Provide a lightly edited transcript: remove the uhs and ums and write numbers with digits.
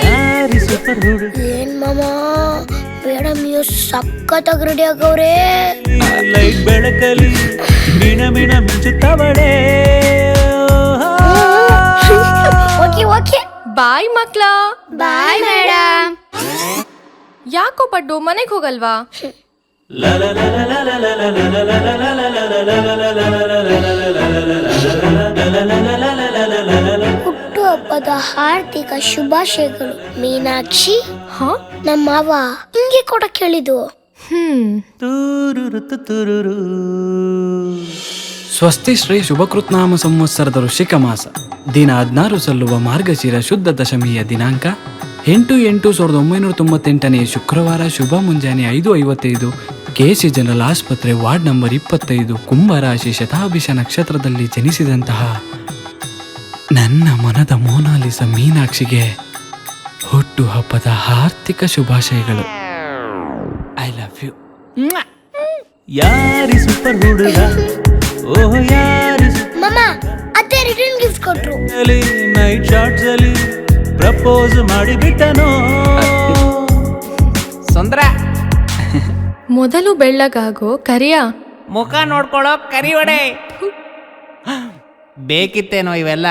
ಯಾರಿ ಸೂಪರ್ ಹುಡುಗ ಏನ್ ಮಾಮ ಮೇಡಮ್ ಸಖತ್ತಾಗಿ ರೆಡಿ ಆಗವ್ರೆ. ಲೈಟ್ ಬೆಳಕಲಿ ಮಿಣ ಮಿಣ ಮಿಂಚುತ್ತವಳೆ. ಓಕೆ ಓಕೆ ಬಾಯ್ ಮಕ್ಳ. Bye madam. ಯಾಕೋ ಪಡ್ಡು ಮನೆಗೆ ಹೋಗಲ್ವಾ? ಹುಟ್ಟುಹಬ್ಬದ ಹಾರ್ದಿಕ ಶುಭಾಶಯಗಳು ಮೀನಾಕ್ಷಿ. ಹಾ ನಮ್ಮ ಮಾವ ಹಿಂಗೆ ಕೂಡ ಕೇಳಿದ್ದು. ತೂರುರು ತುರುರು. ಸ್ವಸ್ತಿ ಶ್ರೀ ಶುಭಕೃತ್ನಾಮ ಸಂವತ್ಸರದ ಋಷಿಕ ಮಾಸ ದಿನ 16 ಸಲ್ಲುವ ಮಾರ್ಗಶಿರ ಶುದ್ಧ ದಶಮಿಯ ದಿನಾಂಕ 8/8/1998 ಶುಕ್ರವಾರ ಶುಭ ಮುಂಜಾನೆ 5:55 ಕೆಸಿ ಜನರಲ್ ಆಸ್ಪತ್ರೆ ವಾರ್ಡ್ ನಂಬರ್ 25 ಕುಂಭರಾಶಿ ಶತಾಭಿಷ ನಕ್ಷತ್ರದಲ್ಲಿ ಜನಿಸಿದಂತಹ ನನ್ನ ಮನದ ಮೋನಾಲಿಸ ಮೀನಾಕ್ಷಿಗೆ ಹುಟ್ಟು ಹಬ್ಬದ ಹಾರ್ದಿಕ ಶುಭಾಶಯಗಳು. I love you. ಯಾರಿ ಸೂಪರ್ ಹುಡುಗ ಓಹ್ ಯಾರಿ ಮಾಮ ಅತ್ತೆ ರಿಟರ್ನ್ ಗಿಫ್ಟ್ ಕೊಟ್ರು. ನೈಟ್ ಶಾರ್ಟ್ಸ್ ಅಲ್ಲಿ ಪ್ರಪೋಸ್ ಮಾಡಿ ಬಿಟ್ಟನೋ. ಸುಂದ್ರ ಮೊದಲು ಬೆಳ್ಳಗಾಗೋ ಕರಿಯ ಮುಖ ನೋಡ್ಕೊಳ್ಳೋ ಕರಿ ಒಡೆ ಬೇಕಿತ್ತೇನೋ ಇವೆಲ್ಲ.